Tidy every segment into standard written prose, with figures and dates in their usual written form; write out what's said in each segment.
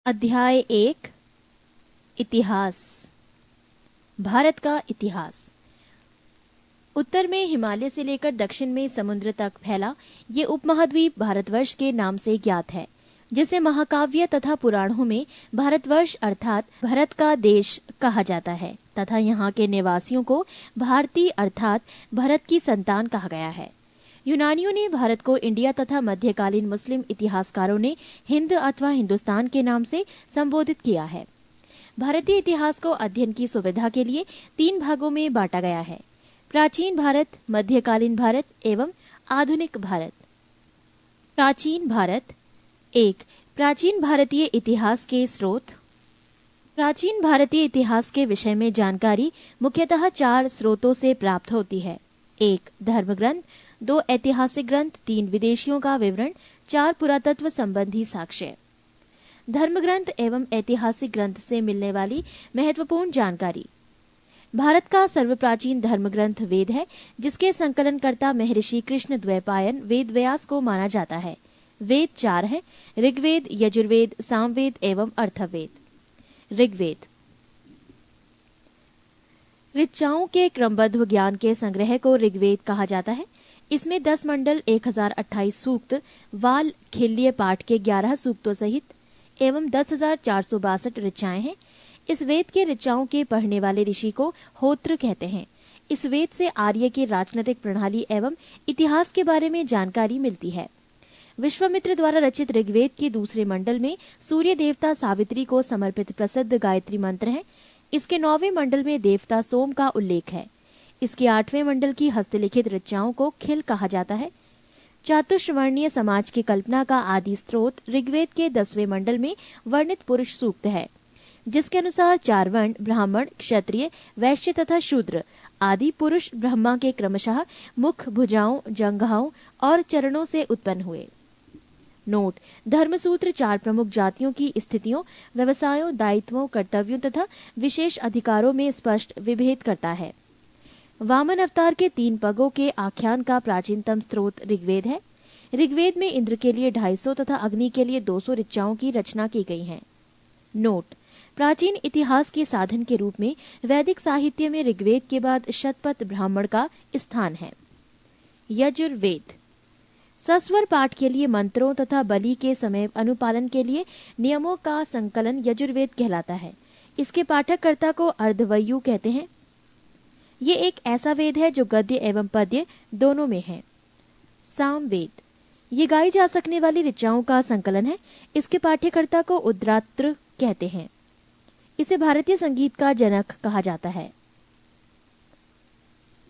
अध्याय 1 इतिहास। भारत का इतिहास। उत्तर में हिमालय से लेकर दक्षिण में समुद्र तक फैला ये उपमहाद्वीप भारतवर्ष के नाम से ज्ञात है, जिसे महाकाव्य तथा पुराणों में भारतवर्ष अर्थात भरत का देश कहा जाता है तथा यहाँ के निवासियों को भारतीय अर्थात भरत की संतान कहा गया है। यूनानियों ने भारत को इंडिया तथा मध्यकालीन मुस्लिम इतिहासकारों ने हिंद अथवा हिंदुस्तान के नाम से संबोधित किया है। भारतीय इतिहास को अध्ययन की सुविधा के लिए 3 भागों में बांटा गया है: प्राचीन भारत, मध्यकालीन भारत एवं आधुनिक भारत। प्राचीन भारत। 1. प्राचीन भारतीय इतिहास के स्रोत। प्राचीन भारतीय इतिहास के विषय में जानकारी मुख्यतः 4 स्रोतों से प्राप्त होती है: 1. धर्मग्रंथ, 2 ऐतिहासिक ग्रंथ, 3 विदेशियों का विवरण, 4 पुरातत्व संबंधी साक्ष्य। धर्मग्रंथ एवं ऐतिहासिक ग्रंथ से मिलने वाली महत्वपूर्ण जानकारी। भारत का सर्वप्राचीन धर्मग्रंथ वेद है, जिसके संकलनकर्ता महर्षि कृष्ण द्वैपायन वेद व्यास को माना जाता है। वेद 4 हैं: ऋग्वेद, यजुर्वेद, सामवेद एवं अर्थवेद। ऋग्वेद ऋचाओं के क्रमबद्ध ज्ञान के संग्रह को ऋग्वेद कहा जाता है। इसमें 10 मंडल, 1028 सूक्त, वाल खिल्य पाठ के 11 सूक्तों सहित एवं 10,462 ऋचाएं हैं। इस वेद के ऋचाओं के पढ़ने वाले ऋषि को होत्र कहते हैं। इस वेद से आर्य की राजनीतिक प्रणाली एवं इतिहास के बारे में जानकारी मिलती है। विश्वामित्र द्वारा रचित ऋग्वेद के दूसरे मंडल में सूर्य देवता सावित्री को समर्पित प्रसिद्ध गायत्री मंत्र है। इसके 9वें मंडल में देवता सोम का उल्लेख है। इसके 8वें मंडल की हस्तलिखित ऋचाओं को खिल कहा जाता है। चातुर्वर्णीय समाज की कल्पना का आदि स्रोत ऋग्वेद के 10वें मंडल में वर्णित पुरुष सूक्त है, जिसके अनुसार 4 वर्ण ब्राह्मण, क्षत्रिय, वैश्य तथा शूद्र आदि पुरुष ब्रह्मा के क्रमशः मुख, भुजाओं, जंघाओं और चरणों से उत्पन्न हुए। नोट: धर्मसूत्र 4 प्रमुख जातियों की स्थितियों, व्यवसायों, दायित्वों, कर्तव्यों तथा विशेष अधिकारों में स्पष्ट विभेद करता है। वामन अवतार के 3 पगों के आख्यान का प्राचीनतम स्रोत ऋग्वेद है। ऋग्वेद में इंद्र के लिए 250 तथा अग्नि के लिए 200 ऋचाओं की रचना की गई है। नोट: प्राचीन इतिहास के साधन के रूप में वैदिक साहित्य में ऋग्वेद के बाद शतपथ ब्राह्मण का स्थान है। यजुर्वेद सस्वर पाठ के लिए मंत्रों तथा बलि के समय अनुपालन के लिए नियमों का संकलन यजुर्वेद कहलाता है। इसके पाठककर्ता को अर्धवयु कहते हैं। ये एक ऐसा वेद है जो गद्य एवं पद्य दोनों में है। सामवेद ये गाई जा सकने वाली ऋचाओं का संकलन है। इसके पाठ्यकर्ता को उद्रात्र कहते हैं। इसे भारतीय संगीत का जनक कहा जाता है।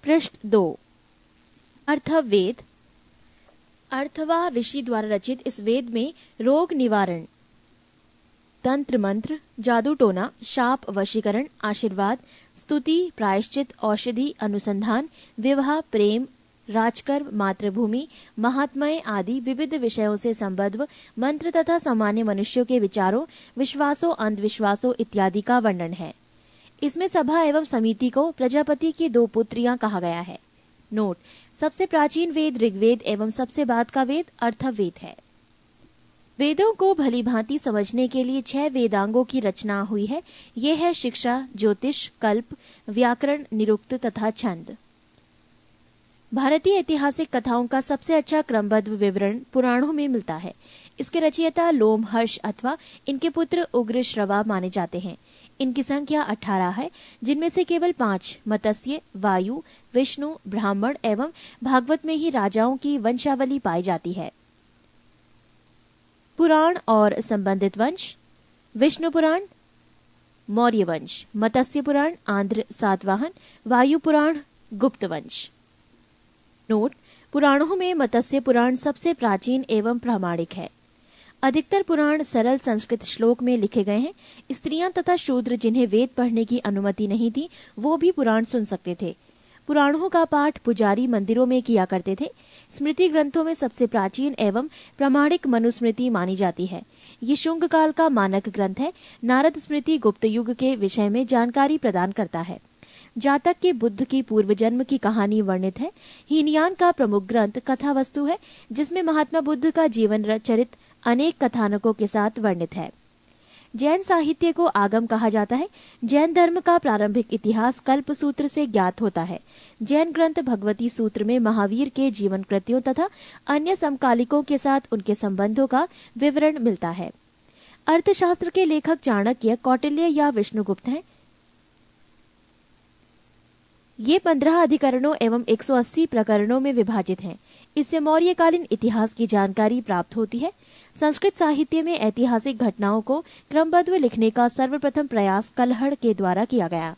पृष्ठ 2 अर्थवेद। अर्थवा ऋषि द्वारा रचित इस वेद में रोग निवारण, तंत्र मंत्र, जादू टोना, शाप वशीकरण, आशीर्वाद, स्तुति, प्रायश्चित, औषधि, अनुसंधान, विवाह, प्रेम, राजकर्म, मातृभूमि, महात्म्य आदि विविध विषयों से संबद्ध मंत्र तथा सामान्य मनुष्यों के विचारों, विश्वासों, अंधविश्वासों इत्यादि का वर्णन है। इसमें सभा एवं समिति को प्रजापति की 2 पुत्रियां कहा गया है। नोट: सबसे प्राचीन वेद ऋग्वेद एवं सबसे बाद का वेद अर्थवेद है। वेदों को भली भांति समझने के लिए 6 वेदांगों की रचना हुई है। ये है शिक्षा, ज्योतिष, कल्प, व्याकरण, निरुक्त तथा छंद। भारतीय ऐतिहासिक कथाओं का सबसे अच्छा क्रमबद्ध विवरण पुराणों में मिलता है। इसके रचयिता लोमहर्ष अथवा इनके पुत्र उग्र श्रवा माने जाते हैं। इनकी संख्या 18 है, जिनमें से केवल 5 मत्स्य, वायु, विष्णु, ब्राह्मण एवं भागवत में ही राजाओं की वंशावली पाई जाती है। पुराण और संबंधित वंश: विष्णु पुराण, मौर्य वंश, मत्स्य पुराण, आंध्र सातवाहन, वायु पुराण, गुप्त वंश। नोट: पुराणों में मत्स्य पुराण सबसे प्राचीन एवं प्रामाणिक है। अधिकतर पुराण सरल संस्कृत श्लोक में लिखे गए हैं। स्त्रियां तथा शूद्र जिन्हें वेद पढ़ने की अनुमति नहीं थी, वो भी पुराण सुन सकते थे। पुराणों का पाठ पुजारी मंदिरों में किया करते थे। स्मृति ग्रंथों में सबसे प्राचीन एवं प्रामाणिक मनुस्मृति मानी जाती है। ये शुंग काल का मानक ग्रंथ है। नारद स्मृति गुप्त युग के विषय में जानकारी प्रदान करता है। जातक के बुद्ध की पूर्व जन्म की कहानी वर्णित है। हीनयान का प्रमुख ग्रंथ कथा वस्तु है, जिसमें महात्मा बुद्ध का जीवन चरित अनेक कथानकों के साथ वर्णित है। जैन साहित्य को आगम कहा जाता है। जैन धर्म का प्रारंभिक इतिहास कल्प सूत्र से ज्ञात होता है। जैन ग्रंथ भगवती सूत्र में महावीर के जीवन कृत्यों तथा अन्य समकालिकों के साथ उनके संबंधों का विवरण मिलता है। अर्थशास्त्र के लेखक चाणक्य, कौटिल्य या विष्णुगुप्त हैं। ये 15 अधिकरणों एवं 180 प्रकरणों में विभाजित हैं। इससे मौर्यकालीन इतिहास की जानकारी प्राप्त होती है। संस्कृत साहित्य में ऐतिहासिक घटनाओं को क्रमबद्ध लिखने का सर्वप्रथम प्रयास कलहड़ के द्वारा किया गया।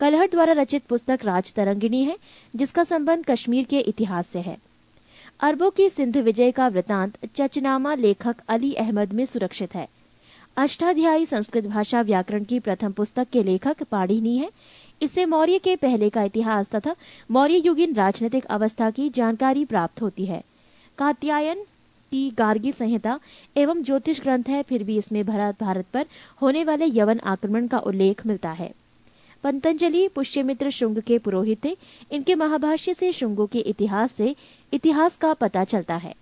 कलहड़ द्वारा रचित पुस्तक राजतरंगिणी है, जिसका संबंध कश्मीर के इतिहास से है। अरबों की सिंध विजय का वृतांत चचनामा लेखक अली अहमद में सुरक्षित है। अष्टाध्यायी संस्कृत भाषा व्याकरण की प्रथम पुस्तक के लेखक पाणिनि है। इससे मौर्य के पहले का इतिहास तथा मौर्य युगीन राजनीतिक अवस्था की जानकारी प्राप्त होती है। कात्यायन की गार्गी संहिता एवं ज्योतिष ग्रंथ है, फिर भी इसमें भारत पर होने वाले यवन आक्रमण का उल्लेख मिलता है। पतंजलि पुष्यमित्र शुंग के पुरोहित थे। इनके महाभाष्य से शुंगों के इतिहास का पता चलता है।